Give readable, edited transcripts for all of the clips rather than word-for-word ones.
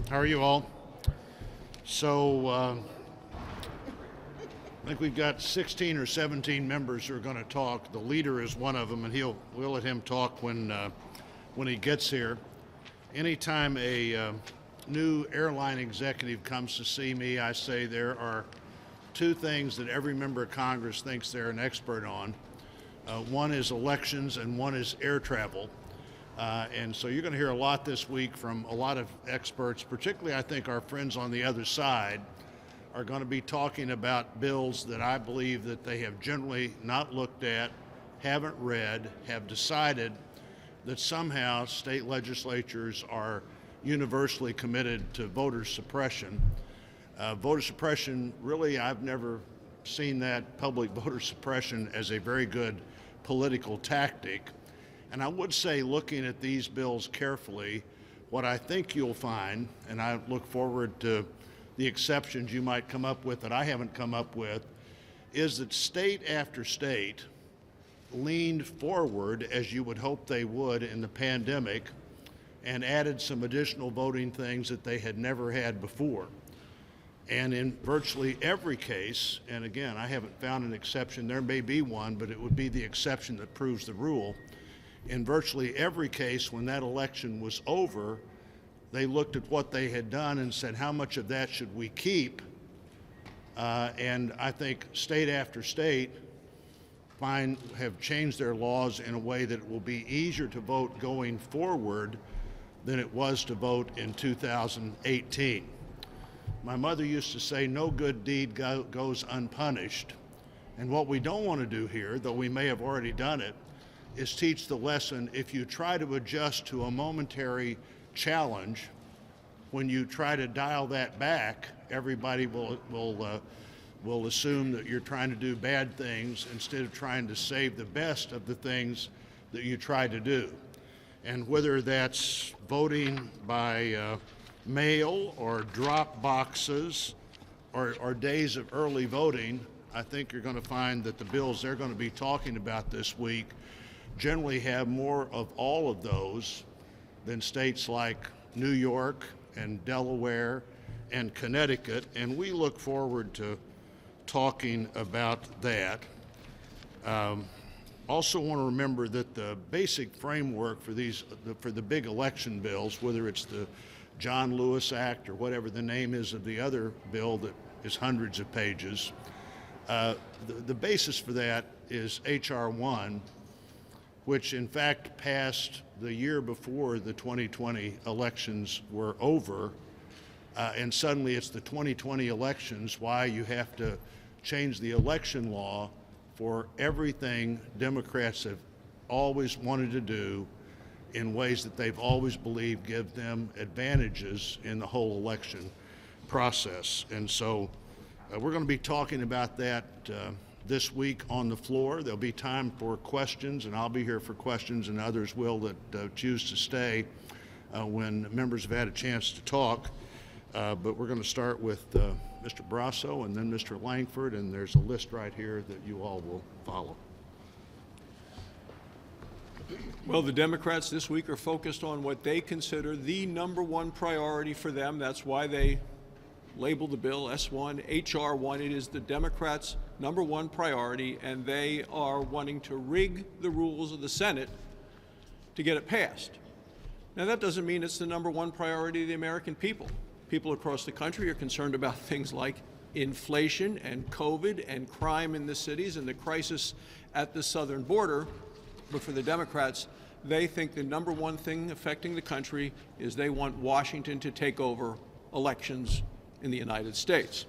How are you all? So I think we've got 16 or 17 members who are going to talk. The leader is one of them, and we'll let him talk when he gets here. Anytime a new airline executive comes to see me, I say there are two things that every member of Congress thinks they're an expert on. One is elections and one is air travel. And so you're going to hear a lot this week from a lot of experts, particularly I think our friends on the other side are going to be talking about bills that I believe that they have generally not looked at, haven't read, have decided that somehow state legislatures are universally committed to voter suppression. Voter suppression, really, I've never seen that public voter suppression as a very good political tactic. And I would say, looking at these bills carefully, what I think you'll find, and I look forward to the exceptions you might come up with that I haven't come up with, is that state after state leaned forward, as you would hope they would in the pandemic, and added some additional voting things that they had never had before. And in virtually every case, and again, I haven't found an exception, there may be one, but it would be the exception that proves the rule. In virtually every case, when that election was over, they looked at what they had done and said, how much of that should we keep? And I think state after state have changed their laws in a way that it will be easier to vote going forward than it was to vote in 2018. My mother used to say, no good deed goes unpunished. And what we don't want to do here, though we may have already done it, is teach the lesson, if you try to adjust to a momentary challenge, when you try to dial that back, everybody will assume that you're trying to do bad things instead of trying to save the best of the things that you try to do. And whether that's voting by mail or drop boxes or days of early voting, I think you're going to find that the bills they're going to be talking about this week generally have more of all of those than states like New York and Delaware and Connecticut, and we look forward to talking about that. Also want to remember that the basic framework for the big election bills, whether it's the John Lewis Act or whatever the name is of the other bill that is hundreds of pages, the basis for that is H.R. 1, which in fact passed the year before the 2020 elections were over, and suddenly it's the 2020 elections, why you have to change the election law for everything Democrats have always wanted to do in ways that they've always believed give them advantages in the whole election process. And so we're going to be talking about that this week on the floor. There'll be time for questions, and I'll be here for questions, and others will that choose to stay when members have had a chance to talk. But we're going to start with Mr. Brasso and then Mr. Langford, and there's a list right here that you all will follow. Well, the Democrats this week are focused on what they consider the number one priority for them. That's why they labeled the bill S1, H.R. 1. It is the Democrats' number one priority, and they are wanting to rig the rules of the Senate to get it passed. Now, that doesn't mean it's the number one priority of the American people. People across the country are concerned about things like inflation and COVID and crime in the cities and the crisis at the southern border. But for the Democrats, they think the number one thing affecting the country is they want Washington to take over elections in the United States.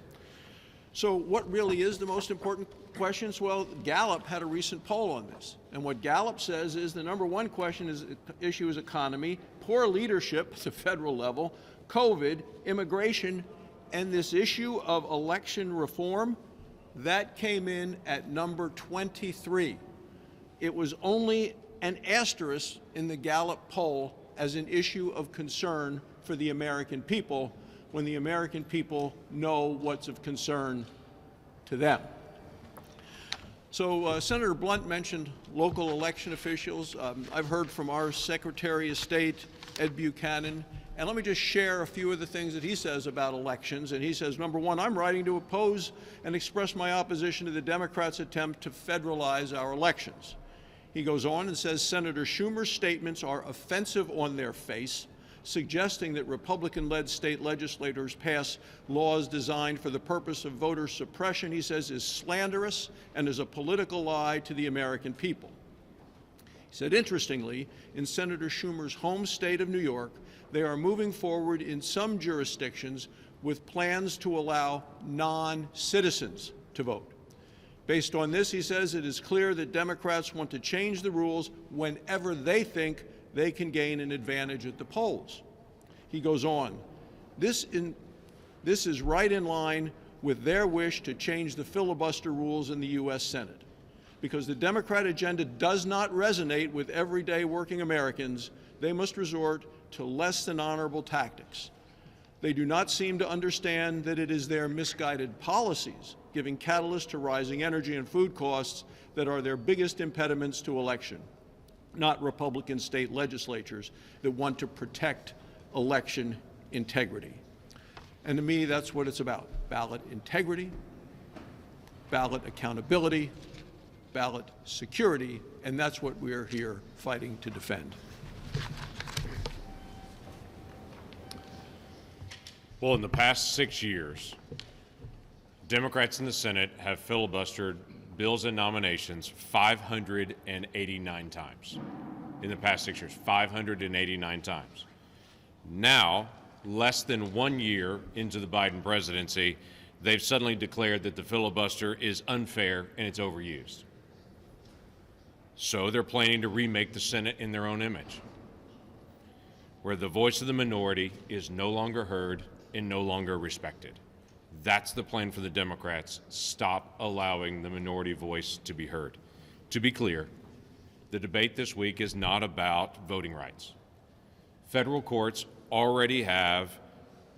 So what really is the most important questions? Well, Gallup had a recent poll on this. And what Gallup says is the number one issue is economy, poor leadership at the federal level, COVID, immigration, and this issue of election reform, that came in at number 23. It was only an asterisk in the Gallup poll as an issue of concern for the American people, when the American people know what's of concern to them. So Senator Blunt mentioned local election officials. I've heard from our Secretary of State, Ed Buchanan, And let me just share a few of the things that he says about elections. And he says, number one, I'm writing to oppose and express my opposition to the Democrats' attempt to federalize our elections. He goes on and says, Senator Schumer's statements are offensive on their face, suggesting that Republican-led state legislators pass laws designed for the purpose of voter suppression, he says, is slanderous and is a political lie to the American people. He said, interestingly, in Senator Schumer's home state of New York, they are moving forward in some jurisdictions with plans to allow non-citizens to vote. Based on this, he says, it is clear that Democrats want to change the rules whenever they think they can gain an advantage at the polls. He goes on, this is right in line with their wish to change the filibuster rules in the U.S. Senate. Because the Democrat agenda does not resonate with everyday working Americans, they must resort to less than honorable tactics. They do not seem to understand that it is their misguided policies, giving catalyst to rising energy and food costs, that are their biggest impediments to election, not Republican state legislatures that want to protect election integrity. And to me, that's what it's about: ballot integrity, ballot accountability, ballot security, and that's what we're here fighting to defend. Well, in the past 6 years, Democrats in the Senate have filibustered bills and nominations 589 times. In the past 6 years, 589 times. Now, less than 1 year into the Biden presidency, they've suddenly declared that the filibuster is unfair and it's overused. So they're planning to remake the Senate in their own image, where the voice of the minority is no longer heard and no longer respected. That's the plan for the Democrats. Stop allowing the minority voice to be heard. To be clear, the debate this week is not about voting rights. Federal courts already have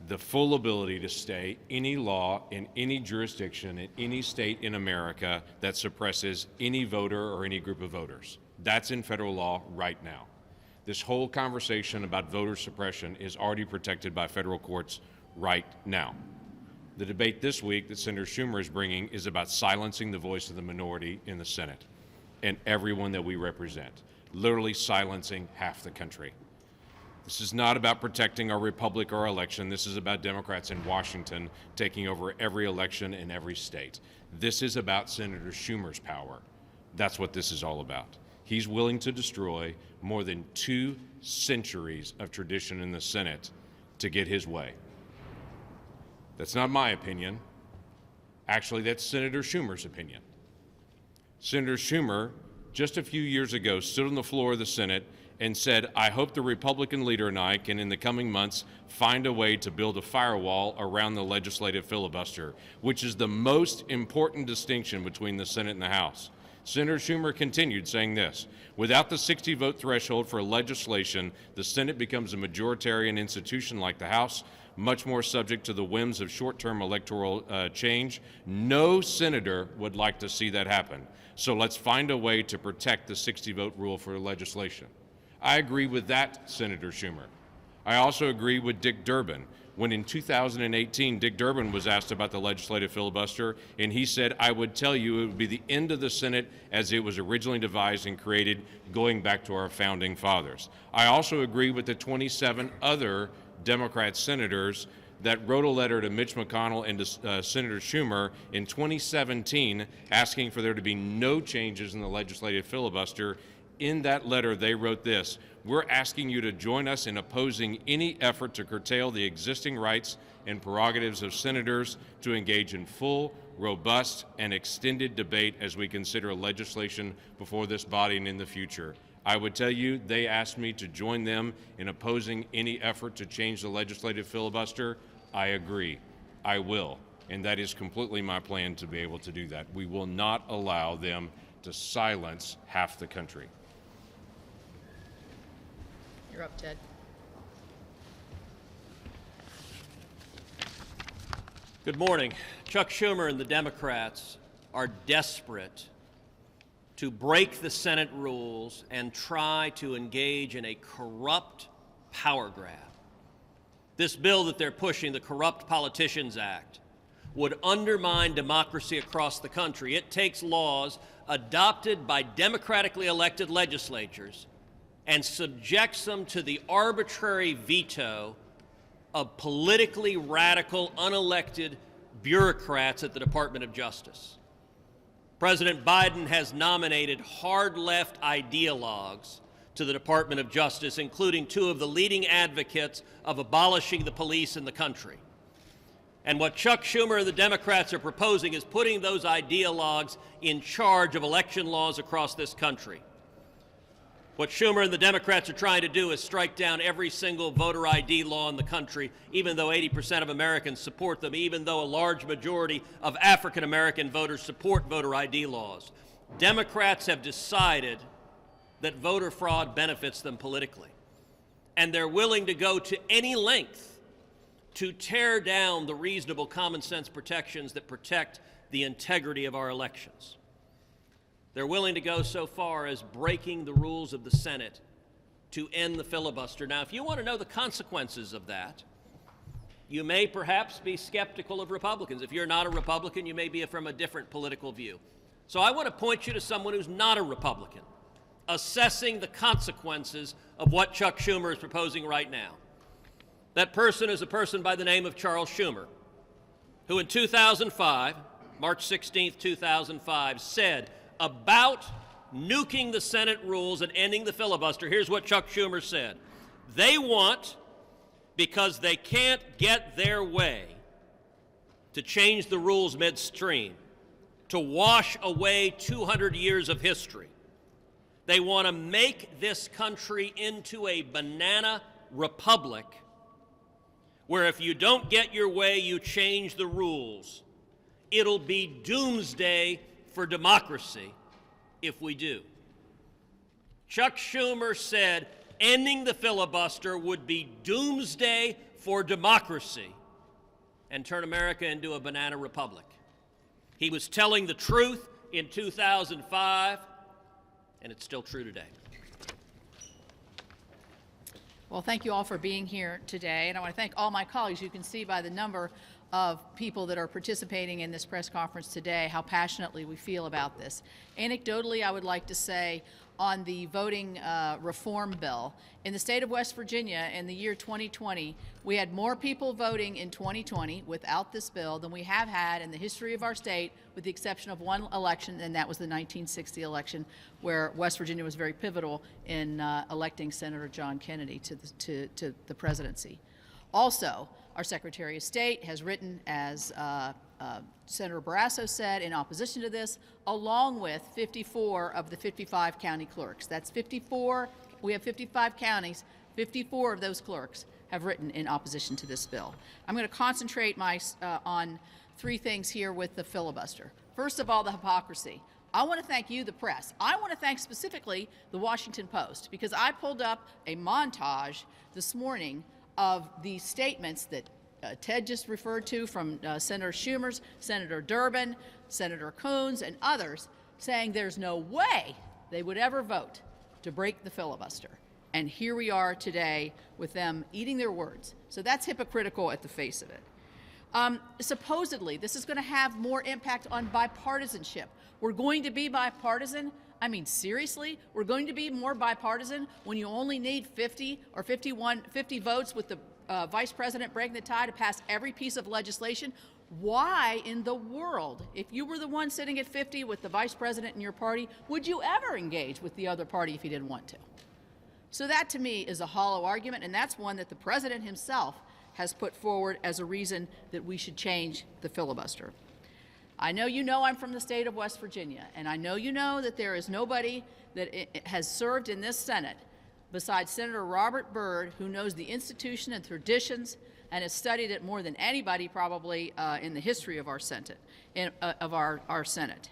the full ability to stay any law in any jurisdiction in any state in America that suppresses any voter or any group of voters. That's in federal law right now. This whole conversation about voter suppression is already protected by federal courts right now. The debate this week that Senator Schumer is bringing is about silencing the voice of the minority in the Senate and everyone that we represent, literally silencing half the country. This is not about protecting our republic or our election. This is about Democrats in Washington taking over every election in every state. This is about Senator Schumer's power. That's what this is all about. He's willing to destroy more than 2 centuries of tradition in the Senate to get his way. That's not my opinion. Actually, that's Senator Schumer's opinion. Senator Schumer, just a few years ago, stood on the floor of the Senate and said, I hope the Republican leader and I can, in the coming months, find a way to build a firewall around the legislative filibuster, which is the most important distinction between the Senate and the House. Senator Schumer continued saying this, without the 60-vote threshold for legislation, the Senate becomes a majoritarian institution like the House, much more subject to the whims of short-term electoral change. No senator would like to see that happen. So let's find a way to protect the 60-vote rule for legislation. I agree with that, Senator Schumer. I also agree with Dick Durbin. When in 2018, Dick Durbin was asked about the legislative filibuster, and he said, I would tell you it would be the end of the Senate as it was originally devised and created, going back to our founding fathers. I also agree with the 27 other Democrat senators that wrote a letter to Mitch McConnell and to Senator Schumer in 2017 asking for there to be no changes in the legislative filibuster. In that letter, they wrote this: we're asking you to join us in opposing any effort to curtail the existing rights and prerogatives of senators to engage in full, robust, and extended debate as we consider legislation before this body and in the future. I would tell you they asked me to join them in opposing any effort to change the legislative filibuster. I agree. I will. And that is completely my plan to be able to do that. We will not allow them to silence half the country. You're up, Ted. Good morning. Chuck Schumer and the Democrats are desperate to break the Senate rules and try to engage in a corrupt power grab. this bill that they're pushing, the Corrupt Politicians Act, would undermine democracy across the country. It takes laws adopted by democratically elected legislatures and subjects them to the arbitrary veto of politically radical, unelected bureaucrats at the Department of Justice. President Biden has nominated hard-left ideologues to the Department of Justice, including two of the leading advocates of abolishing the police in the country. And what Chuck Schumer and the Democrats are proposing is putting those ideologues in charge of election laws across this country. What Schumer and the Democrats are trying to do is strike down every single voter ID law in the country, even though 80% of Americans support them, even though a large majority of African American voters support voter ID laws. Democrats have decided that voter fraud benefits them politically, and they're willing to go to any length to tear down the reasonable common sense protections that protect the integrity of our elections. They're willing to go so far as breaking the rules of the Senate to end the filibuster. Now, if you want to know the consequences of that, you may perhaps be skeptical of Republicans. If you're not a Republican, you may be from a different political view. So I want to point you to someone who's not a Republican, assessing the consequences of what Chuck Schumer is proposing right now. That person is a person by the name of Charles Schumer, who in 2005, March 16th, 2005, said about nuking the Senate rules and ending the filibuster. Here's what Chuck Schumer said. They want, because they can't get their way, to change the rules midstream, to wash away 200 years of history. They want to make this country into a banana republic where if you don't get your way, you change the rules. It'll be doomsday for democracy if we do. Chuck Schumer said ending the filibuster would be doomsday for democracy and turn America into a banana republic. He was telling the truth in 2005, and it's still true today. Well, thank you all for being here today, and I want to thank all my colleagues. You can see by the number of people that are participating in this press conference today how passionately we feel about this. Anecdotally, I would like to say on the voting reform bill, in the state of West Virginia in the year 2020, we had more people voting in 2020 without this bill than we have had in the history of our state, with the exception of one election, and that was the 1960 election, where West Virginia was very pivotal in electing Senator John Kennedy to the presidency. Also, our Secretary of State has written, as Senator Barrasso said, in opposition to this, along with 54 of the 55 county clerks. That's 54. We have 55 counties. 54 of those clerks have written in opposition to this bill. I'm going to concentrate on three things here with the filibuster. First of all, the hypocrisy. I want to thank you, the press. I want to thank specifically the Washington Post, because I pulled up a montage this morning of the statements that Ted just referred to from Senator Schumer's, Senator Durbin, Senator Coons, and others, saying there's no way they would ever vote to break the filibuster. And here we are today with them eating their words. So that's hypocritical at the face of it. Supposedly, this is going to have more impact on bipartisanship. We're going to be bipartisan. I mean, seriously? We're going to be more bipartisan when you only need 50 or 50 votes with the vice president breaking the tie to pass every piece of legislation? Why in the world, if you were the one sitting at 50 with the vice president in your party, would you ever engage with the other party if you didn't want to? So that, to me, is a hollow argument, and that's one that the president himself has put forward as a reason that we should change the filibuster. I know you know I'm from the state of West Virginia, and I know you know that there is nobody that has served in this Senate besides Senator Robert Byrd, who knows the institution and traditions and has studied it more than anybody probably in the history of our Senate. Senate.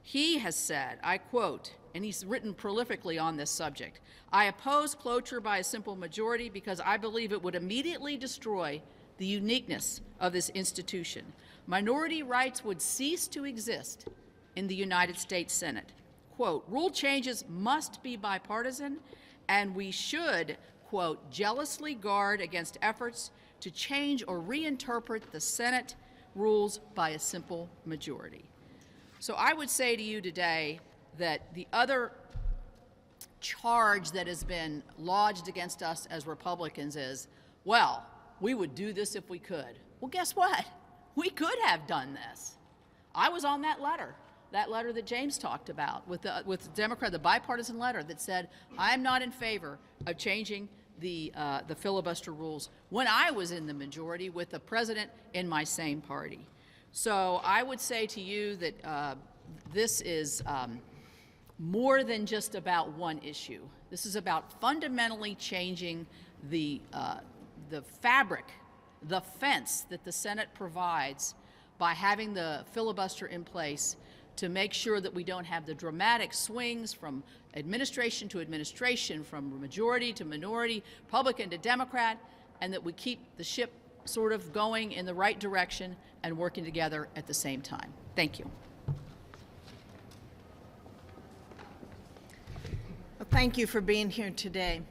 He has said, I quote, and he's written prolifically on this subject, "I oppose cloture by a simple majority because I believe it would immediately destroy the uniqueness of this institution. Minority rights would cease to exist in the United States Senate. Quote, rule changes must be bipartisan, and we should, quote, jealously guard against efforts to change or reinterpret the Senate rules by a simple majority. So I would say to you today that the other charge that has been lodged against us as Republicans is, well, we would do this if we could. Well, guess what? We could have done this. I was on that letter that James talked about with the Democrat, the bipartisan letter that said, I'm not in favor of changing the filibuster rules when I was in the majority with the president in my same party. So I would say to you that this is more than just about one issue. This is about fundamentally changing the fabric, the fence that the Senate provides by having the filibuster in place to make sure that we don't have the dramatic swings from administration to administration, from majority to minority, Republican to Democrat, and that we keep the ship sort of going in the right direction and working together at the same time. Thank you. Well, thank you for being here today.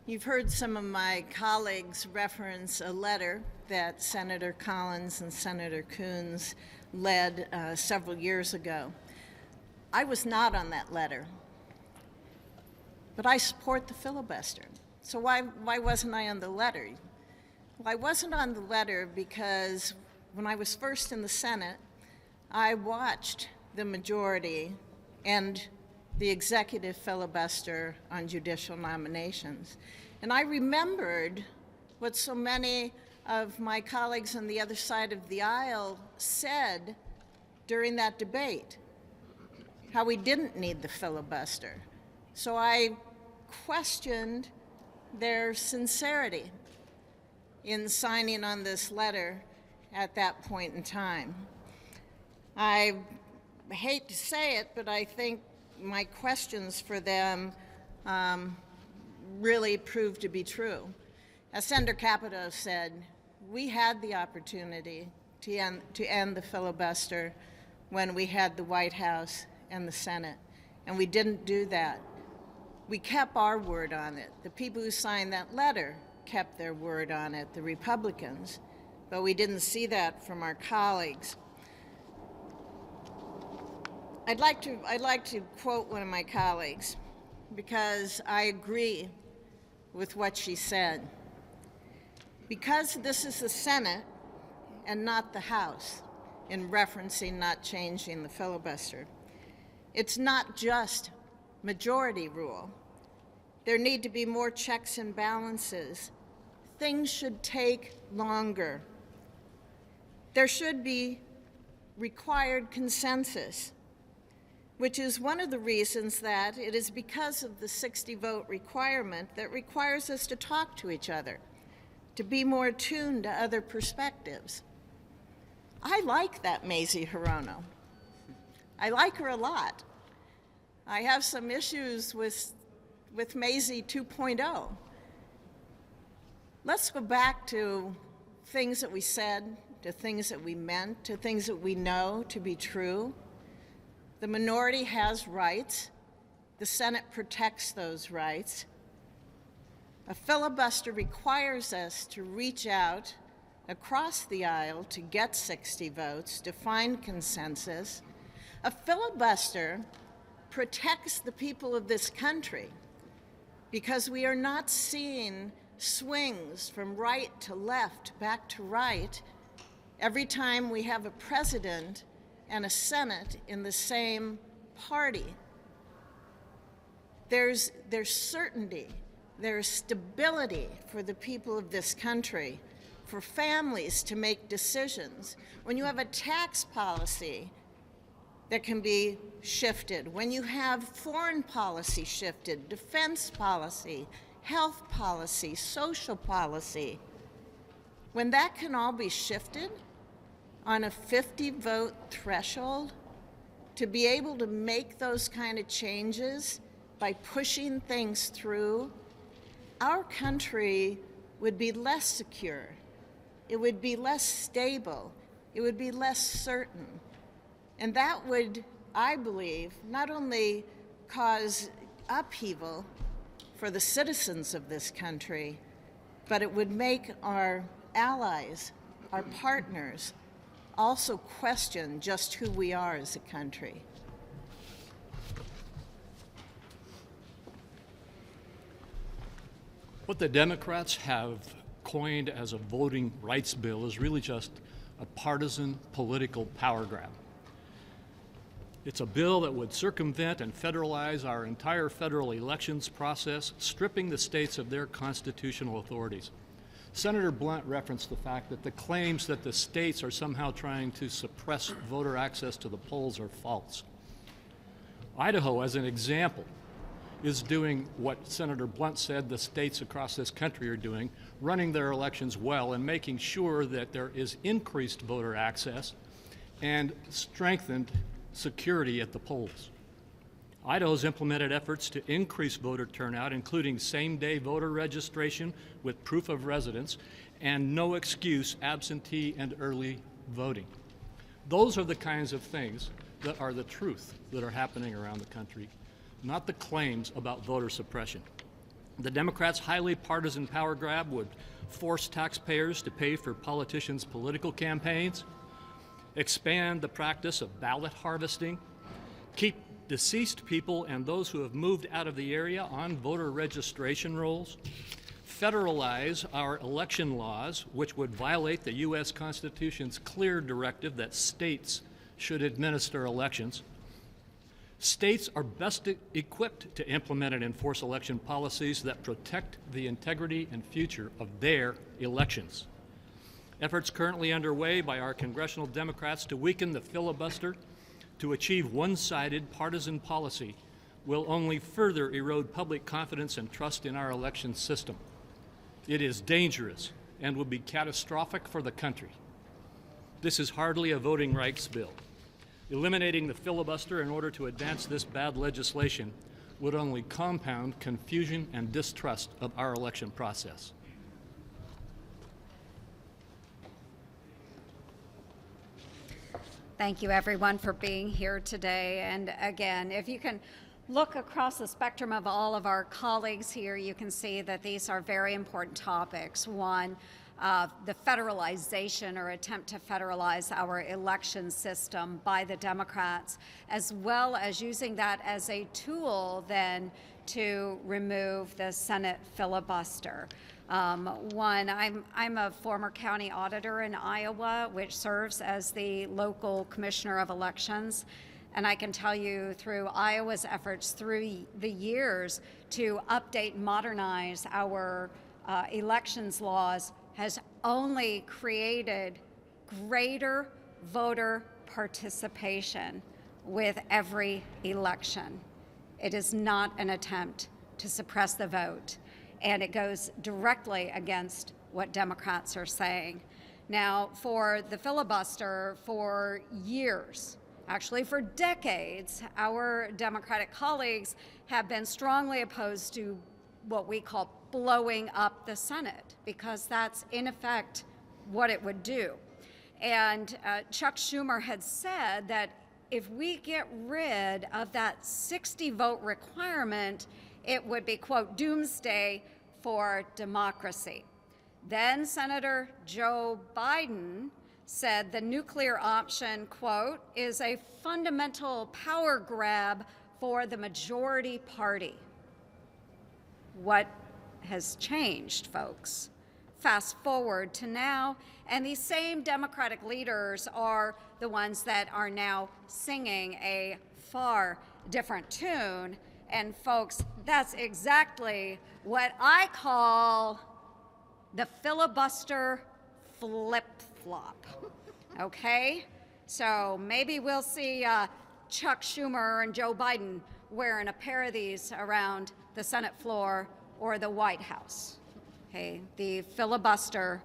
You've heard some of my colleagues reference a letter that Senator Collins and Senator Coons led several years ago. I was not on that letter, but I support the filibuster. So why wasn't I on the letter? Well, I wasn't on the letter because when I was first in the Senate, I watched the majority and the executive filibuster on judicial nominations. And I remembered what so many of my colleagues on the other side of the aisle said during that debate, how we didn't need the filibuster. So I questioned their sincerity in signing on this letter at that point in time. I hate to say it, but I think my questions for them really proved to be true. As Senator Capito said, we had the opportunity to end the filibuster when we had the White House and the Senate, and we didn't do that. We kept our word on it. The people who signed that letter kept their word on it, the Republicans, but we didn't see that from our colleagues. I'd like to quote one of my colleagues because I agree with what she said. Because this is the Senate and not the House, in referencing not changing the filibuster, it's not just majority rule. There need to be more checks and balances. Things should take longer. There should be required consensus, which is one of the reasons that it is because of the 60-vote requirement that requires us to talk to each other, to be more attuned to other perspectives. I like that Mazie Hirono. I like her a lot. I have some issues with Mazie 2.0. Let's go back to things that we said, to things that we meant, to things that we know to be true. The minority has rights. The Senate protects those rights. A filibuster requires us to reach out across the aisle to get 60 votes, to find consensus. A filibuster protects the people of this country because we are not seeing swings from right to left, back to right, every time we have a president and a Senate in the same party. There's certainty, there's stability for the people of this country, for families to make decisions. When you have a tax policy that can be shifted, when you have foreign policy shifted, defense policy, health policy, social policy, when that can all be shifted on a 50-vote threshold, to be able to make those kind of changes by pushing things through, our country would be less secure. It would be less stable. It would be less certain. And that would, I believe, not only cause upheaval for the citizens of this country, but it would make our allies, our partners, also question just who we are as a country. What the Democrats have coined as a voting rights bill is really just a partisan political power grab. It's a bill that would circumvent and federalize our entire federal elections process, stripping the states of their constitutional authorities. Senator Blunt referenced the fact that the claims that the states are somehow trying to suppress voter access to the polls are false. Idaho, as an example, is doing what Senator Blunt said the states across this country are doing, running their elections well and making sure that there is increased voter access and strengthened security at the polls. Idaho's implemented efforts to increase voter turnout, including same-day voter registration with proof of residence and no excuse absentee and early voting. Those are the kinds of things that are the truth that are happening around the country, not the claims about voter suppression. The Democrats' highly partisan power grab would force taxpayers to pay for politicians' political campaigns, expand the practice of ballot harvesting, keep deceased people and those who have moved out of the area on voter registration rolls, federalize our election laws, which would violate the U.S. Constitution's clear directive that states should administer elections. States are best equipped to implement and enforce election policies that protect the integrity and future of their elections. Efforts currently underway by our congressional Democrats to weaken the filibuster to achieve one-sided partisan policy will only further erode public confidence and trust in our election system. It is dangerous and will be catastrophic for the country. This is hardly a voting rights bill. Eliminating the filibuster in order to advance this bad legislation would only compound confusion and distrust of our election process. Thank you, everyone, for being here today. And again, if you can look across the spectrum of all of our colleagues here, you can see that these are very important topics. One, the federalization or attempt to federalize our election system by the Democrats, as well as using that as a tool then to remove the Senate filibuster. One, I'm a former county auditor in Iowa, which serves as the local commissioner of elections. And I can tell you through Iowa's efforts through the years to update and modernize our elections laws has only created greater voter participation with every election. It is not an attempt to suppress the vote, and it goes directly against what Democrats are saying. Now, for the filibuster, for years, actually for decades, our Democratic colleagues have been strongly opposed to what we call blowing up the Senate, because that's in effect what it would do. And Chuck Schumer had said that if we get rid of that 60 vote requirement, it would be, quote, doomsday for democracy. Then Senator Joe Biden said the nuclear option, quote, is a fundamental power grab for the majority party. What has changed, folks? Fast forward to now, and these same Democratic leaders are the ones that are now singing a far different tune. And folks, that's exactly what I call the filibuster flip-flop, okay? So maybe we'll see Chuck Schumer and Joe Biden wearing a pair of these around the Senate floor or the White House, okay? The filibuster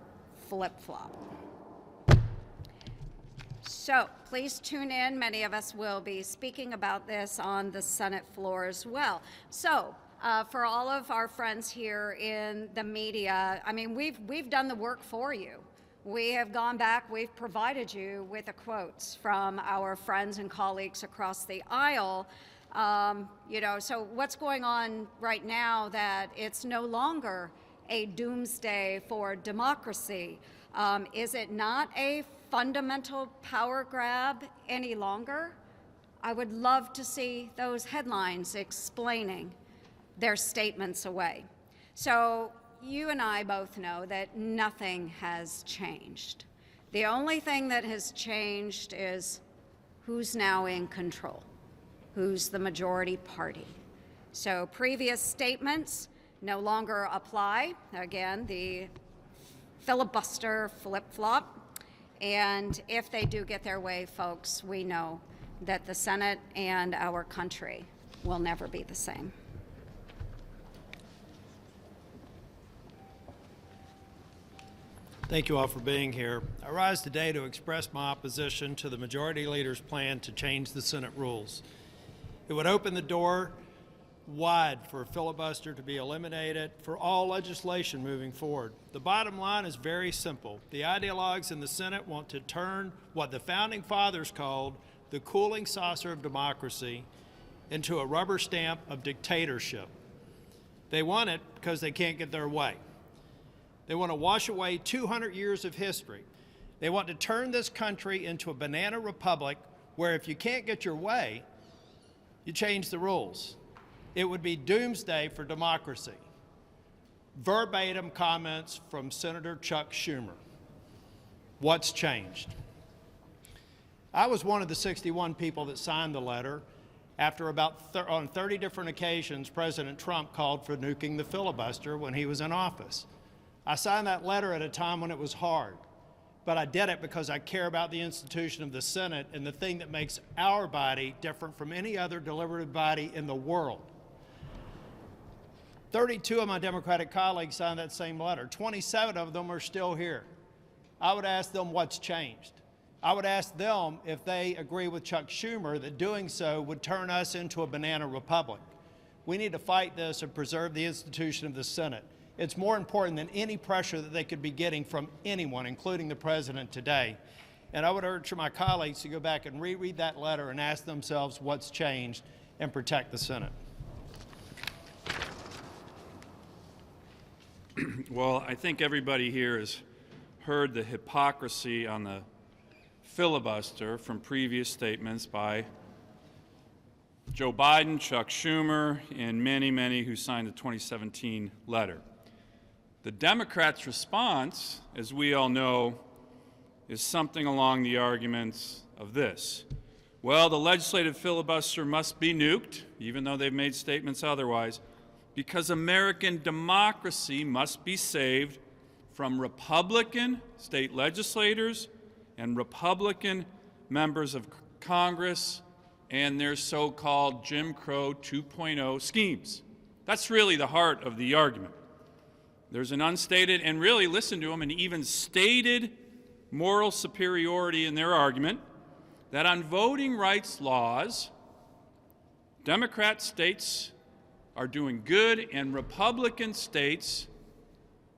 flip-flop. So please tune in. Many of us will be speaking about this on the Senate floor as well. So for all of our friends here in the media, I mean, we've done the work for you. We have gone back, we've provided you with the quotes from our friends and colleagues across the aisle. So what's going on right now that it's no longer a doomsday for democracy? Is it not a fundamental power grab any longer? I would love to see those headlines explaining their statements away. So you and I both know that nothing has changed. The only thing that has changed is who's now in control, who's the majority party. So previous statements no longer apply. Again, the filibuster flip-flop. And if they do get their way, folks, we know that the Senate and our country will never be the same. Thank you all for being here. I rise today to express my opposition to the Majority Leader's plan to change the Senate rules. It would open the door wide for a filibuster to be eliminated for all legislation moving forward. The bottom line is very simple. The ideologues in the Senate want to turn what the Founding Fathers called the cooling saucer of democracy into a rubber stamp of dictatorship. They want it because they can't get their way. They want to wash away 200 years of history. They want to turn this country into a banana republic where if you can't get your way, you change the rules. It would be doomsday for democracy. Verbatim comments from Senator Chuck Schumer. What's changed? I was one of the 61 people that signed the letter after on 30 different occasions, President Trump called for nuking the filibuster when he was in office. I signed that letter at a time when it was hard, but I did it because I care about the institution of the Senate and the thing that makes our body different from any other deliberative body in the world. 32 of my Democratic colleagues signed that same letter. 27 of them are still here. I would ask them what's changed. I would ask them if they agree with Chuck Schumer that doing so would turn us into a banana republic. We need to fight this and preserve the institution of the Senate. It's more important than any pressure that they could be getting from anyone, including the President today. And I would urge my colleagues to go back and reread that letter and ask themselves what's changed and protect the Senate. Well, I think everybody here has heard the hypocrisy on the filibuster from previous statements by Joe Biden, Chuck Schumer, and many, many who signed the 2017 letter. The Democrats' response, as we all know, is something along the arguments of this. Well, the legislative filibuster must be nuked, even though they've made statements otherwise, because American democracy must be saved from Republican state legislators and Republican members of Congress and their so-called Jim Crow 2.0 schemes. That's really the heart of the argument. There's an unstated, and really, listen to them, an even stated moral superiority in their argument that on voting rights laws, Democrat states are doing good and Republican states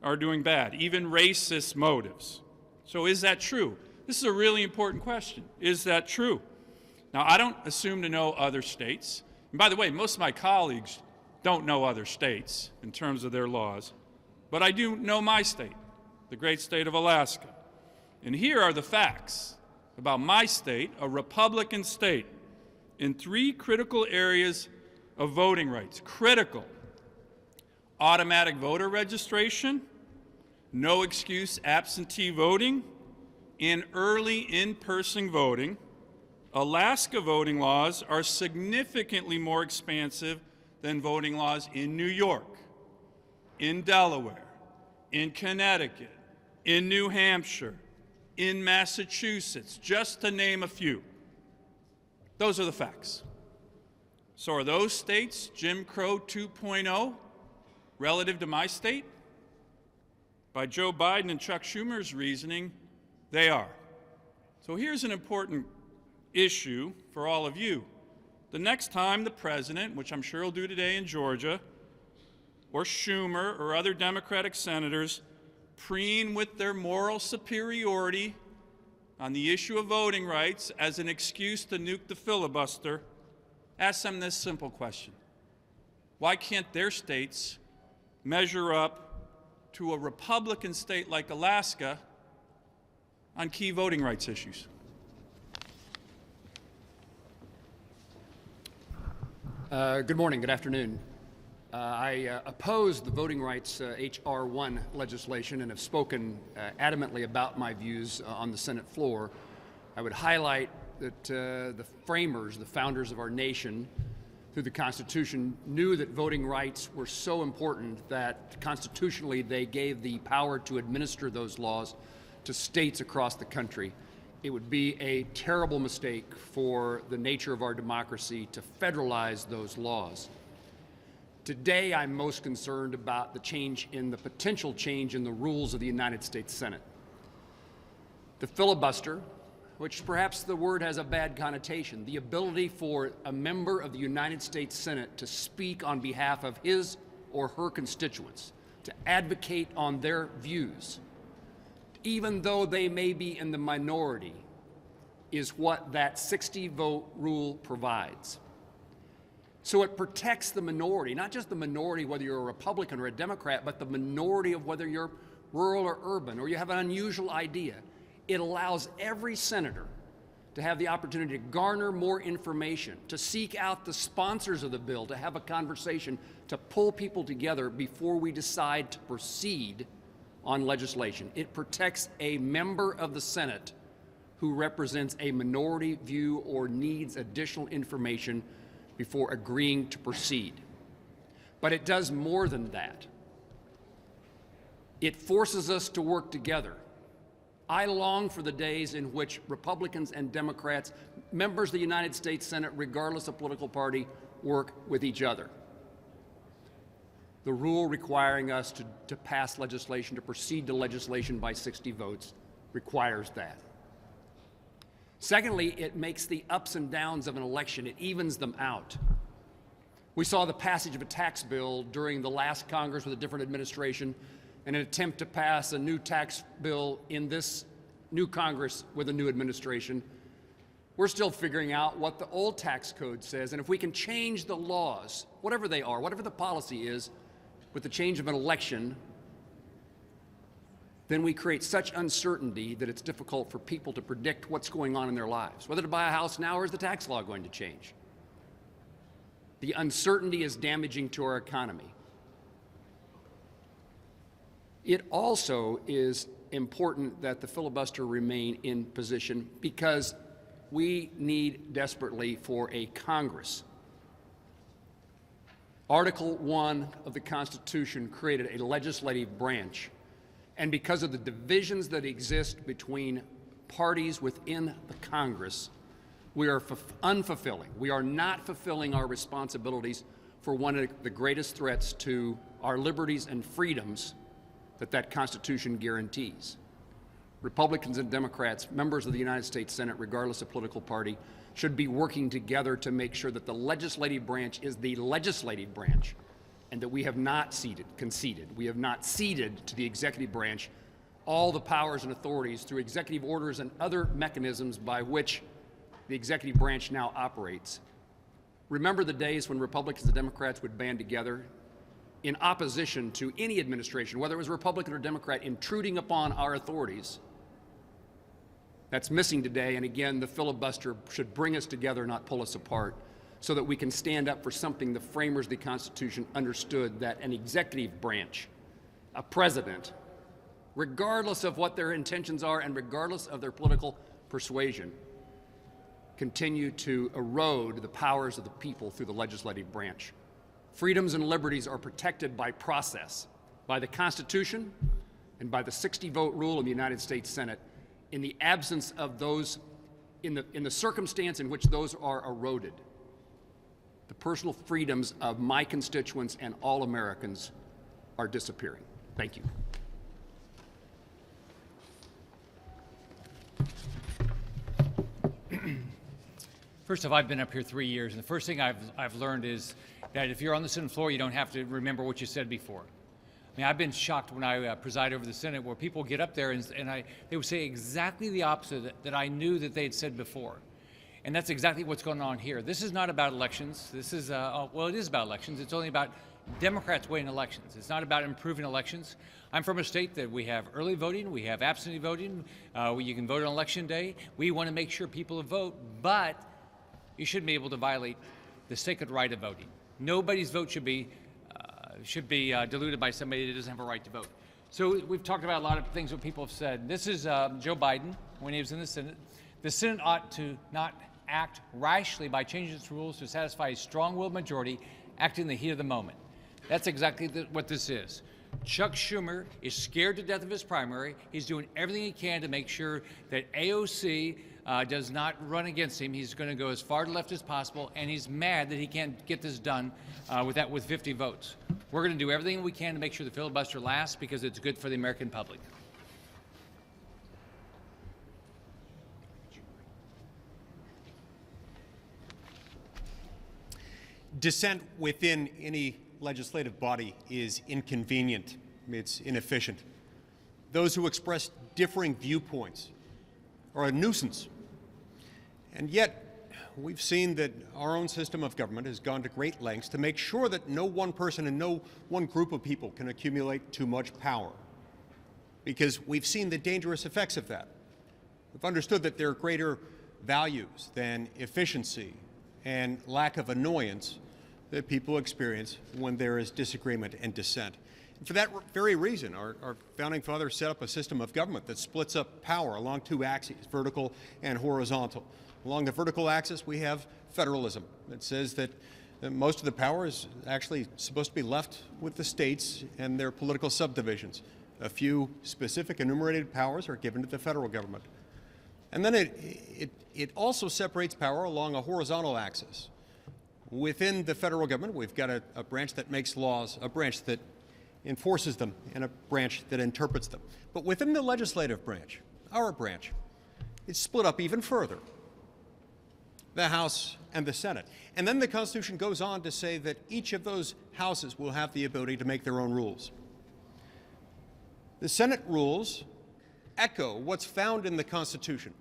are doing bad, even racist motives. So is that true? This is a really important question. Is that true? Now, I don't assume to know other states. And by the way, most of my colleagues don't know other states in terms of their laws. But I do know my state, the great state of Alaska. And here are the facts about my state, a Republican state, in 3 critical areas of voting rights. Critical: automatic voter registration, no excuse absentee voting, and early in-person voting. Alaska voting laws are significantly more expansive than voting laws in New York, in Delaware, in Connecticut, in New Hampshire, in Massachusetts, just to name a few. Those are the facts. So are those states Jim Crow 2.0 relative to my state? By Joe Biden and Chuck Schumer's reasoning, they are. So here's an important issue for all of you. The next time the president, which I'm sure he'll do today in Georgia, or Schumer or other Democratic senators preen with their moral superiority on the issue of voting rights as an excuse to nuke the filibuster, ask them this simple question: why can't their states measure up to a Republican state like Alaska on key voting rights issues. Good morning, good afternoon. I oppose the voting rights H.R. 1 legislation and have spoken adamantly about my views on the Senate floor. I would highlight that the framers, the founders of our nation, through the Constitution, knew that voting rights were so important that constitutionally they gave the power to administer those laws to states across the country. It would be a terrible mistake for the nature of our democracy to federalize those laws. Today, I'm most concerned about the potential change in the rules of the United States Senate. The filibuster, which perhaps the word has a bad connotation, the ability for a member of the United States Senate to speak on behalf of his or her constituents, to advocate on their views, even though they may be in the minority, is what that 60-vote rule provides. So it protects the minority, not just the minority whether you're a Republican or a Democrat, but the minority of whether you're rural or urban or you have an unusual idea. It allows every senator to have the opportunity to garner more information, to seek out the sponsors of the bill, to have a conversation, to pull people together before we decide to proceed on legislation. It protects a member of the Senate who represents a minority view or needs additional information before agreeing to proceed. But it does more than that. It forces us to work together. I long for the days in which Republicans and Democrats, members of the United States Senate, regardless of political party, work with each other. The rule requiring us to pass legislation, to proceed to legislation by 60 votes, requires that. Secondly, it makes the ups and downs of an election, it evens them out. We saw the passage of a tax bill during the last Congress with a different administration, and an attempt to pass a new tax bill in this new Congress with a new administration. We're still figuring out what the old tax code says, and if we can change the laws, whatever they are, whatever the policy is, with the change of an election, then we create such uncertainty that it's difficult for people to predict what's going on in their lives, whether to buy a house now or is the tax law going to change. The uncertainty is damaging to our economy. It also is important that the filibuster remain in position because we need desperately for a Congress. Article 1 of the Constitution created a legislative branch, and because of the divisions that exist between parties within the Congress, we are unfulfilling. We are not fulfilling our responsibilities for one of the greatest threats to our liberties and freedoms that Constitution guarantees. Republicans and Democrats, members of the United States Senate, regardless of political party, should be working together to make sure that the legislative branch is the legislative branch and that we have not conceded. We have not ceded to the executive branch all the powers and authorities through executive orders and other mechanisms by which the executive branch now operates. Remember the days when Republicans and Democrats would band together in opposition to any administration, whether it was Republican or Democrat, intruding upon our authorities. That's missing today, and again, the filibuster should bring us together, not pull us apart, so that we can stand up for something the framers of the Constitution understood, that an executive branch, a president, regardless of what their intentions are and regardless of their political persuasion, continue to erode the powers of the people through the legislative branch. Freedoms and liberties are protected by process, by the Constitution and by the 60-vote rule in the United States Senate. In the absence of those, in the circumstance in which those are eroded, the personal freedoms of my constituents and all Americans are disappearing. Thank you. First off, I've been up here 3 years, and the first thing I've learned is that if you're on the Senate floor, you don't have to remember what you said before. I mean, I've been shocked when I preside over the Senate where people get up there and they would say exactly the opposite that I knew that they had said before. And that's exactly what's going on here. This is not about elections. This is, well, it is about elections. It's only about Democrats winning elections. It's not about improving elections. I'm from a state that we have early voting, we have absentee voting, you can vote on election day. We want to make sure people vote, but you shouldn't be able to violate the sacred right of voting. Nobody's vote should be diluted by somebody that doesn't have a right to vote. So we've talked about a lot of things that people have said. This is Joe Biden when he was in the Senate. The Senate ought to not act rashly by changing its rules to satisfy a strong-willed majority acting in the heat of the moment. That's exactly what this is. Chuck Schumer is scared to death of his primary. He's doing everything he can to make sure that AOC does not run against him. He's going to go as far to the left as possible, and he's mad that he can't get this done with 50 votes. We're going to do everything we can to make sure the filibuster lasts because it's good for the American public. Dissent within any legislative body is inconvenient. It's inefficient. Those who express differing viewpoints are a nuisance. And yet, we've seen that our own system of government has gone to great lengths to make sure that no one person and no one group of people can accumulate too much power, because we've seen the dangerous effects of that. We've understood that there are greater values than efficiency and lack of annoyance that people experience when there is disagreement and dissent. And for that very reason, our founding fathers set up a system of government that splits up power along two axes, vertical and horizontal. Along the vertical axis, we have federalism that says that most of the power is actually supposed to be left with the states and their political subdivisions. A few specific enumerated powers are given to the federal government. And then it also separates power along a horizontal axis. Within the federal government, we've got a branch that makes laws, a branch that enforces them, and a branch that interprets them. But within the legislative branch, our branch, it's split up even further, the House and the Senate. And then the Constitution goes on to say that each of those houses will have the ability to make their own rules. The Senate rules echo what's found in the Constitution.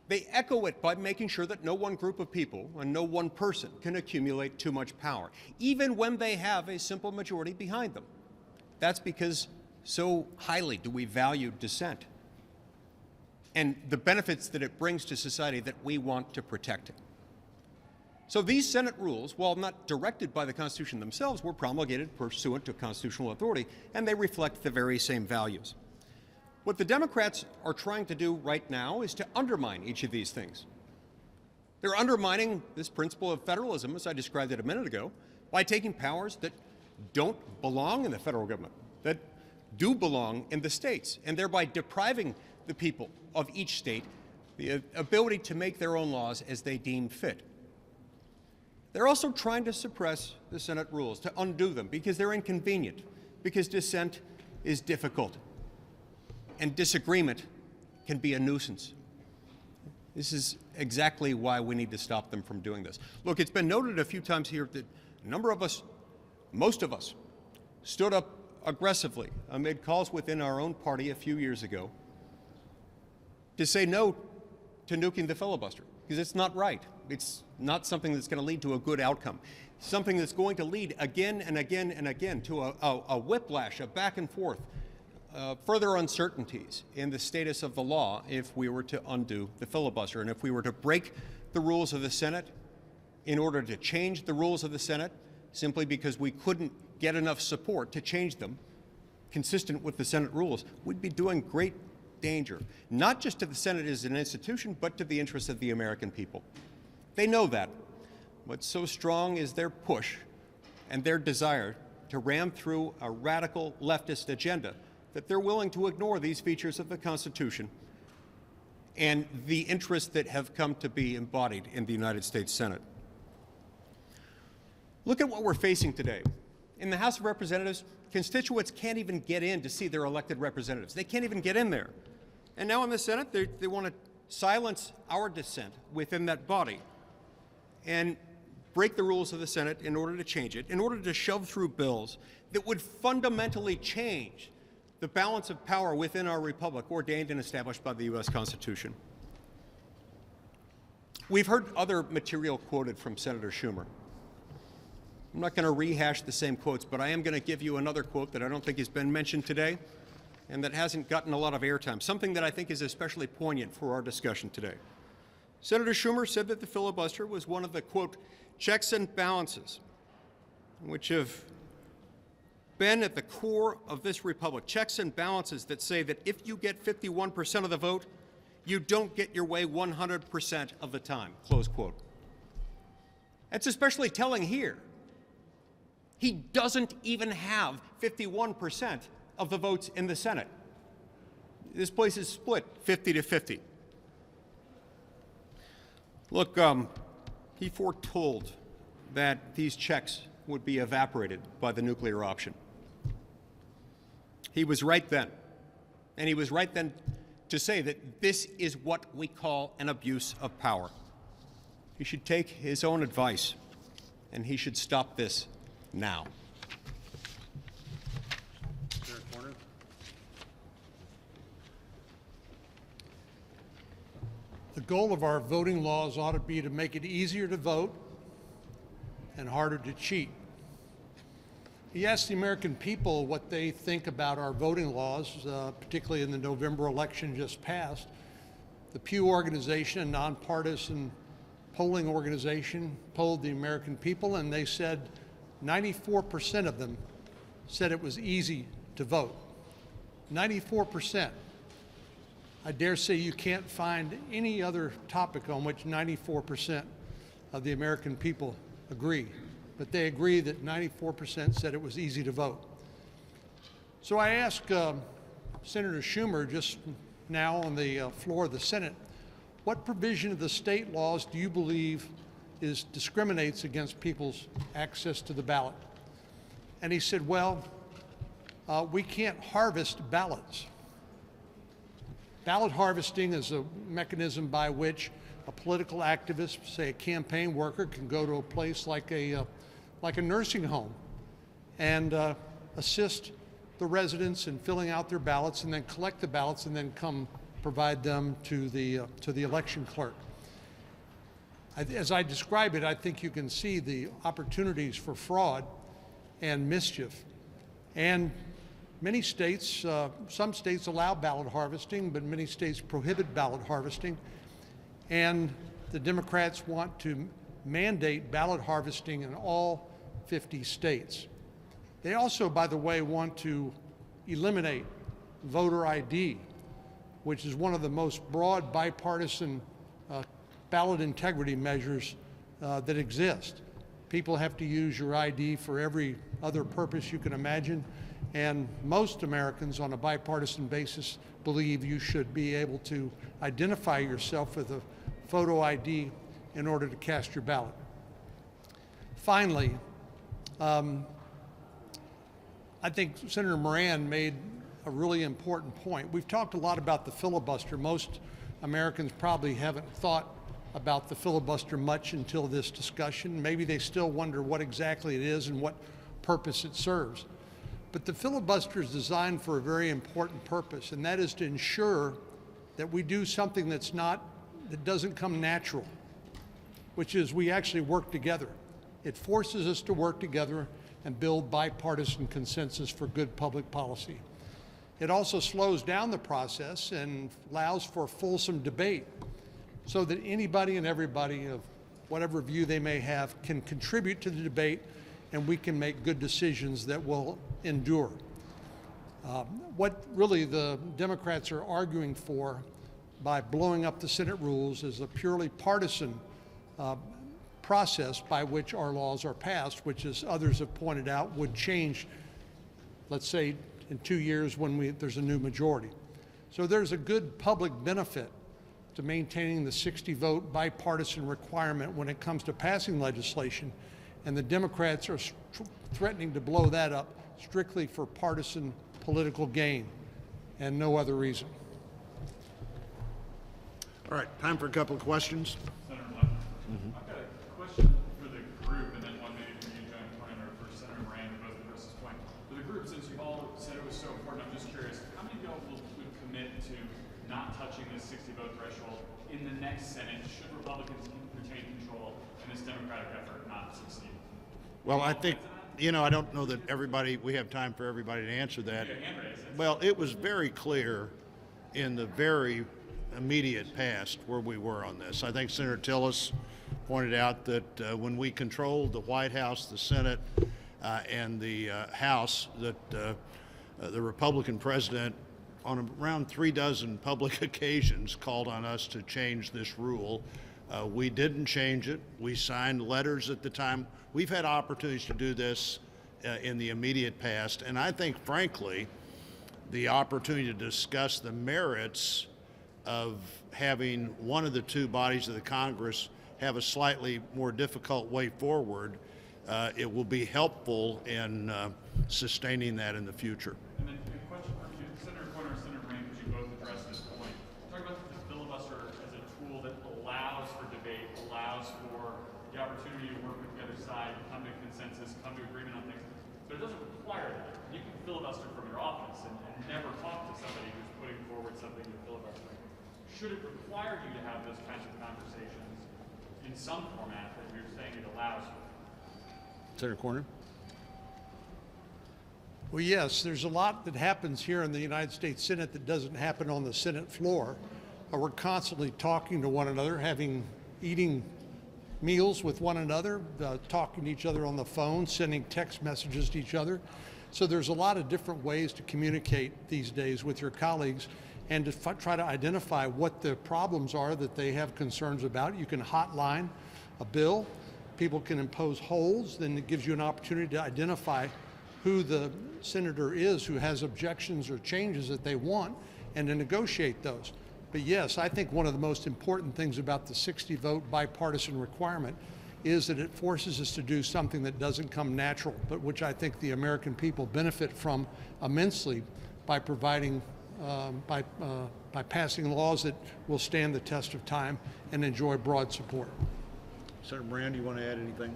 They echo it by making sure that no one group of people and no one person can accumulate too much power, even when they have a simple majority behind them. That's because so highly do we value dissent and the benefits that it brings to society that we want to protect it. So these Senate rules, while not directed by the Constitution themselves, were promulgated pursuant to constitutional authority, and they reflect the very same values. What the Democrats are trying to do right now is to undermine each of these things. They're undermining this principle of federalism, as I described it a minute ago, by taking powers that don't belong in the federal government, that do belong in the states, and thereby depriving the people of each state the ability to make their own laws as they deem fit. They're also trying to suppress the Senate rules, to undo them, because they're inconvenient, because dissent is difficult, and disagreement can be a nuisance. This is exactly why we need to stop them from doing this. Look, it's been noted a few times here that a number of us, most of us, stood up aggressively amid calls within our own party a few years ago to say no to nuking the filibuster, because it's not right. It's not something that's going to lead to a good outcome. Something that's going to lead again and again and again to a whiplash, a back and forth, further uncertainties in the status of the law if we were to undo the filibuster. And if we were to break the rules of the Senate in order to change the rules of the Senate simply because we couldn't get enough support to change them consistent with the Senate rules, we'd be doing great danger, not just to the Senate as an institution, but to the interests of the American people. They know that. What's so strong is their push and their desire to ram through a radical leftist agenda that they're willing to ignore these features of the Constitution and the interests that have come to be embodied in the United States Senate. Look at what we're facing today. In the House of Representatives, constituents can't even get in to see their elected representatives. They can't even get in there. And now in the Senate, they want to silence our dissent within that body and break the rules of the Senate in order to change it, in order to shove through bills that would fundamentally change the balance of power within our republic ordained and established by the U.S. Constitution. We've heard other material quoted from Senator Schumer. I'm not going to rehash the same quotes, but I am going to give you another quote that I don't think has been mentioned today and that hasn't gotten a lot of airtime, something that I think is especially poignant for our discussion today. Senator Schumer said that the filibuster was one of the, quote, checks and balances which have been at the core of this republic, checks and balances that say that if you get 51% of the vote, you don't get your way 100% of the time, close quote. That's especially telling here. He doesn't even have 51% of the votes in the Senate. This place is split 50 to 50. Look, he foretold that these checks would be evaporated by the nuclear option. He was right then. And he was right then to say that this is what we call an abuse of power. He should take his own advice, and he should stop this now. The goal of our voting laws ought to be to make it easier to vote and harder to cheat. He asked the American people what they think about our voting laws, particularly in the November election just passed. The Pew organization, a nonpartisan polling organization, polled the American people, and they said 94% of them said it was easy to vote. 94%. I dare say you can't find any other topic on which 94% of the American people agree. But they agree that 94% said it was easy to vote. So I asked Senator Schumer just now on the floor of the Senate, what provision of the state laws do you believe discriminates against people's access to the ballot? And he said, well, we can't harvest ballots. Ballot harvesting is a mechanism by which a political activist, say a campaign worker, can go to a place like a nursing home and assist the residents in filling out their ballots and then collect the ballots and then come provide them to the election clerk. As I describe it, I think you can see the opportunities for fraud and mischief. And many states, some states allow ballot harvesting, but many states prohibit ballot harvesting. And the Democrats want to mandate ballot harvesting in all 50 states. They also, by the way, want to eliminate voter ID, which is one of the most broad bipartisan ballot integrity measures that exist. People have to use your ID for every other purpose you can imagine, and most Americans on a bipartisan basis believe you should be able to identify yourself with a photo ID in order to cast your ballot. Finally, I think Senator Moran made a really important point. We've talked a lot about the filibuster. Most Americans probably haven't thought about the filibuster much until this discussion. Maybe they still wonder what exactly it is and what purpose it serves. But the filibuster is designed for a very important purpose, and that is to ensure that we do something that doesn't come natural, which is we actually work together. It forces us to work together and build bipartisan consensus for good public policy. It also slows down the process and allows for fulsome debate so that anybody and everybody of whatever view they may have can contribute to the debate, and we can make good decisions that will endure. What really the Democrats are arguing for by blowing up the Senate rules is a purely partisan process by which our laws are passed, which, as others have pointed out, would change, let's say, in 2 years when there's a new majority. So there's a good public benefit to maintaining the 60-vote bipartisan requirement when it comes to passing legislation, and the Democrats are threatening to blow that up strictly for partisan political gain and no other reason. All right, time for a couple of questions. Senator Levin, I've got a question for the group and then one maybe for you, John Cornyn, or for Senator Moran, who both address this point. For the group, since you've all said it was so important, I'm just curious, how many of y'all would commit to not touching this 60-vote threshold in the next Senate should Republicans retain control and this Democratic effort not succeed? Well, I think, I don't know that we have time for everybody to answer that. Yeah, hand raise. Well, it was very clear in the very immediate past where we were on this. I think Senator Tillis pointed out that when we controlled the White House, the Senate, and the House, that the Republican president on around 36 public occasions called on us to change this rule. We didn't change it. We signed letters at the time. We've had opportunities to do this in the immediate past, and I think, frankly, the opportunity to discuss the merits of having one of the two bodies of the Congress have a slightly more difficult way forward, it will be helpful in sustaining that in the future. And then a question for you, Senator Corner and Senator Rain, because you both addressed this point. Talk about the filibuster as a tool that allows for debate, allows for the opportunity to work with the other side, come to consensus, come to agreement on things. But it doesn't require that. You can filibuster from your office and never talk to somebody who's putting forward something you're filibustering. Should it require you to have those kinds of conversations in some format that you're saying it allows you? Senator Corner? Well, yes, there's a lot that happens here in the United States Senate that doesn't happen on the Senate floor. We're constantly talking to one another, eating meals with one another, talking to each other on the phone, sending text messages to each other. So there's a lot of different ways to communicate these days with your colleagues and to try to identify what the problems are that they have concerns about. You can hotline a bill. People can impose holds. Then it gives you an opportunity to identify who the senator is who has objections or changes that they want and to negotiate those. But yes, I think one of the most important things about the 60-vote bipartisan requirement is that it forces us to do something that doesn't come natural, but which I think the American people benefit from immensely by providing, by passing laws that will stand the test of time and enjoy broad support. Senator Brand, do you want to add anything?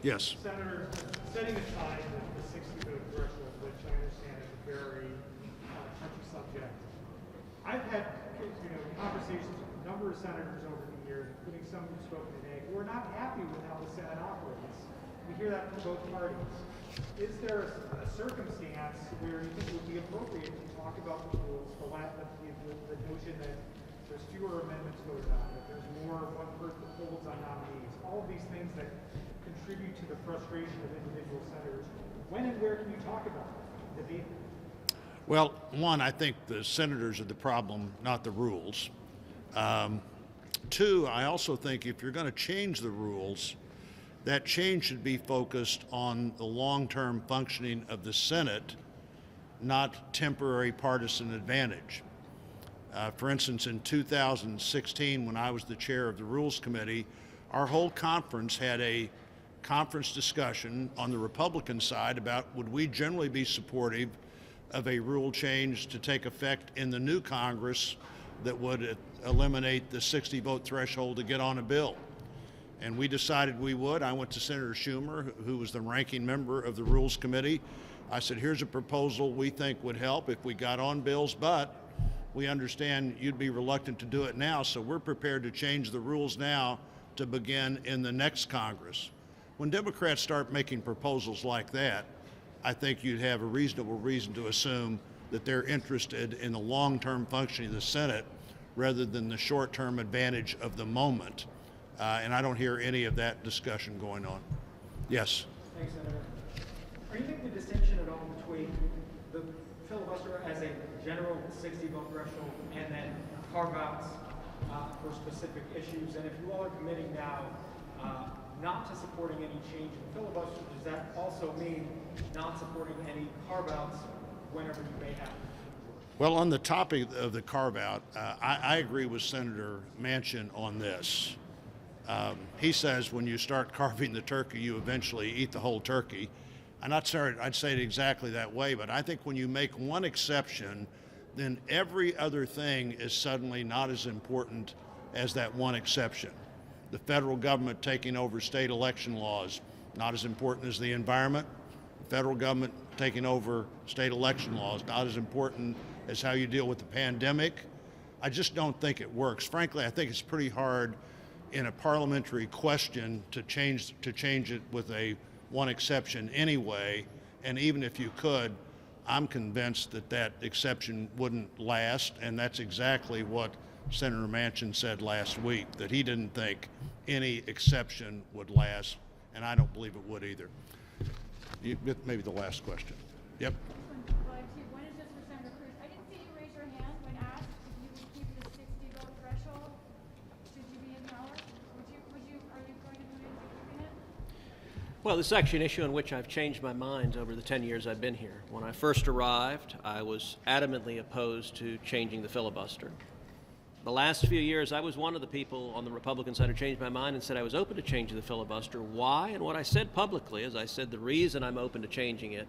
Yes. Senator, setting aside the 60-vote threshold, which I understand is a very touchy subject, I've had conversations with a number of senators over the years, including some who've spoken today, who are not happy with how the Senate operates. We hear that from both parties. Is there a circumstance where you think it would be appropriate to talk about the rules, the notion that there's fewer amendments voted on, that there's more one-person holds on nominees, all of these things that contribute to the frustration of individual senators? When and where can you talk about it? Debate it? Well, one, I think the senators are the problem, not the rules. Two, I also think if you're going to change the rules, that change should be focused on the long-term functioning of the Senate, not temporary partisan advantage. For instance, in 2016, when I was the chair of the Rules Committee, our whole conference had a conference discussion on the Republican side about would we generally be supportive of a rule change to take effect in the new Congress that would eliminate the 60-vote threshold to get on a bill. And we decided we would. I went to Senator Schumer, who was the ranking member of the Rules Committee. I said, here's a proposal we think would help if we got on bills, but we understand you'd be reluctant to do it now, so we're prepared to change the rules now to begin in the next Congress. When Democrats start making proposals like that, I think you'd have a reasonable reason to assume that they're interested in the long-term functioning of the Senate rather than the short-term advantage of the moment. And I don't hear any of that discussion going on. Yes? Thanks, Senator. Are you making a distinction at all between the filibuster as a general 60-vote threshold and then carve-outs for specific issues? And if you all are committing now not to supporting any change in the filibuster, does that also mean not supporting any carve-outs whenever you may have? Well, on the topic of the carve-out, I agree with Senator Manchin on this. He says when you start carving the turkey, you eventually eat the whole turkey. I'm not sorry I'd say it exactly that way, but I think when you make one exception, then every other thing is suddenly not as important as that one exception. The federal government taking over state election laws, not as important as the environment. The federal government taking over state election laws, not as important as how you deal with the pandemic. I just don't think it works. Frankly, I think it's pretty hard in a parliamentary question to change it with a one exception anyway. And even if you could, I'm convinced that that exception wouldn't last, and that's exactly what Senator Manchin said last week, that he didn't think any exception would last, and I don't believe it would either. Maybe the last question. Yep. One is just for Senator Cruz. I didn't see you raise your hand when asked if you would keep the 60-vote threshold. Should you be in power? Are you going to commit to keeping it? Well, this is actually an issue on which I've changed my mind over the 10 years I've been here. When I first arrived, I was adamantly opposed to changing the filibuster. The last few years, I was one of the people on the Republican side who changed my mind and said I was open to changing the filibuster. Why? And what I said publicly is I said the reason I'm open to changing it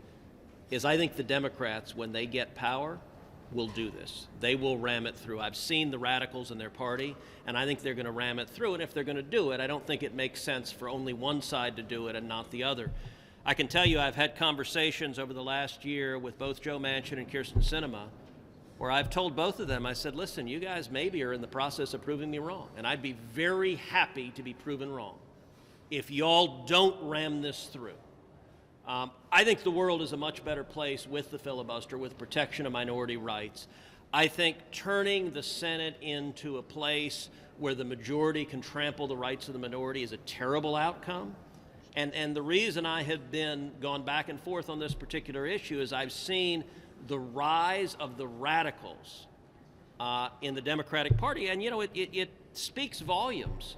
is I think the Democrats, when they get power, will do this. They will ram it through. I've seen the radicals in their party, and I think they're going to ram it through. And if they're going to do it, I don't think it makes sense for only one side to do it and not the other. I can tell you I've had conversations over the last year with both Joe Manchin and Kyrsten Sinema where I've told both of them, I said, listen, you guys maybe are in the process of proving me wrong, and I'd be very happy to be proven wrong if y'all don't ram this through. I think the world is a much better place with the filibuster, with protection of minority rights. I think turning the Senate into a place where the majority can trample the rights of the minority is a terrible outcome. And the reason I have gone back and forth on this particular issue is I've seen the rise of the radicals in the Democratic Party, and it speaks volumes.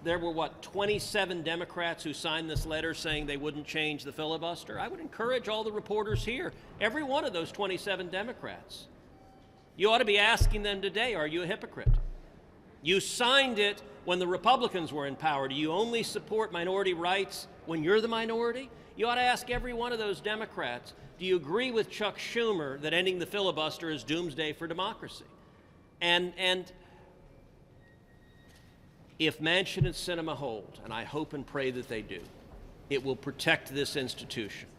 There were, 27 Democrats who signed this letter saying they wouldn't change the filibuster? I would encourage all the reporters here, every one of those 27 Democrats, you ought to be asking them today, are you a hypocrite? You signed it when the Republicans were in power. Do you only support minority rights when you're the minority? You ought to ask every one of those Democrats, do you agree with Chuck Schumer that ending the filibuster is doomsday for democracy? And if Manchin and Sinema hold, and I hope and pray that they do, it will protect this institution.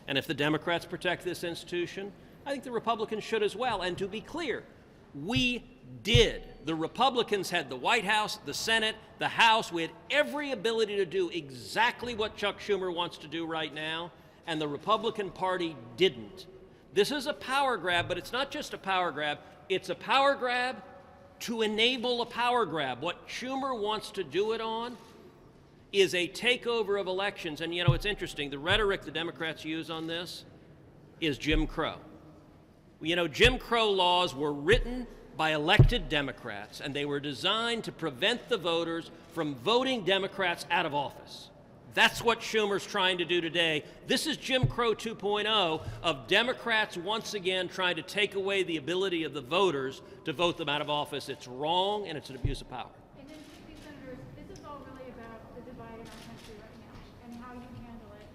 And if the Democrats protect this institution, I think the Republicans should as well. And to be clear, we did. The Republicans had the White House, the Senate, the House. We had every ability to do exactly what Chuck Schumer wants to do right now, and the Republican Party didn't. This is a power grab, but it's not just a power grab. It's a power grab to enable a power grab. What Schumer wants to do it on is a takeover of elections. And it's interesting, the rhetoric the Democrats use on this is Jim Crow. Jim Crow laws were written by elected Democrats, and they were designed to prevent the voters from voting Democrats out of office. That's what Schumer's trying to do today. This is Jim Crow 2.0 of Democrats once again trying to take away the ability of the voters to vote them out of office. It's wrong, and it's an abuse of power. And then, Senators, this is all really about the divide in our country right now and how you handle it.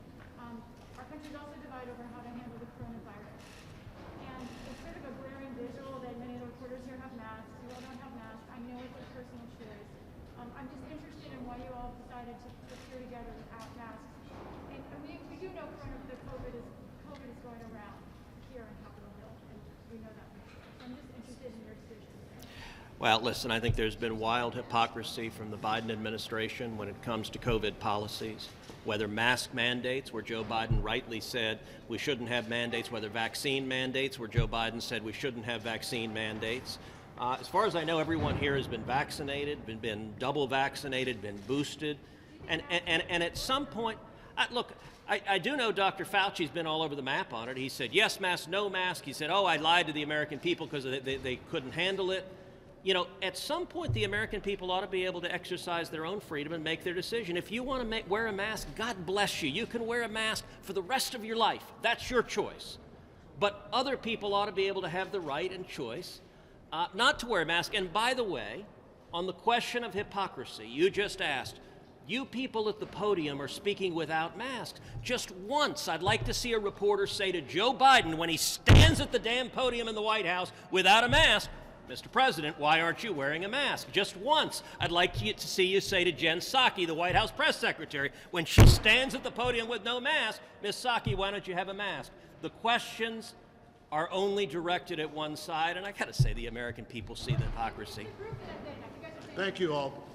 Our country's also divided over how to handle the coronavirus. And it's sort of a glaring visual that many of the reporters here have masks. You all don't have masks. I know it's a personal choice. I'm just interested in why you all decided to appear together without masks. And we do know that COVID is going around here in Capitol Hill, and we know that. So I'm just interested in your decision. Well, listen, I think there's been wild hypocrisy from the Biden administration when it comes to COVID policies, whether mask mandates, where Joe Biden rightly said we shouldn't have mandates, whether vaccine mandates, where Joe Biden said we shouldn't have vaccine mandates. As far as I know, everyone here has been vaccinated, been double vaccinated, been boosted. And at some point, look, I do know Dr. Fauci's been all over the map on it. He said, yes mask, no mask. He said, oh, I lied to the American people because they couldn't handle it. At some point, the American people ought to be able to exercise their own freedom and make their decision. If you want to wear a mask, God bless you. You can wear a mask for the rest of your life. That's your choice. But other people ought to be able to have the right and choice not to wear a mask. And by the way, on the question of hypocrisy, you just asked, you people at the podium are speaking without masks. Just once, I'd like to see a reporter say to Joe Biden when he stands at the damn podium in the White House without a mask, Mr. President, why aren't you wearing a mask? Just once, I'd like to see you say to Jen Psaki, the White House press secretary, when she stands at the podium with no mask, Ms. Psaki, why don't you have a mask? The questions are only directed at one side, and I gotta say the American people see the hypocrisy. Thank you all.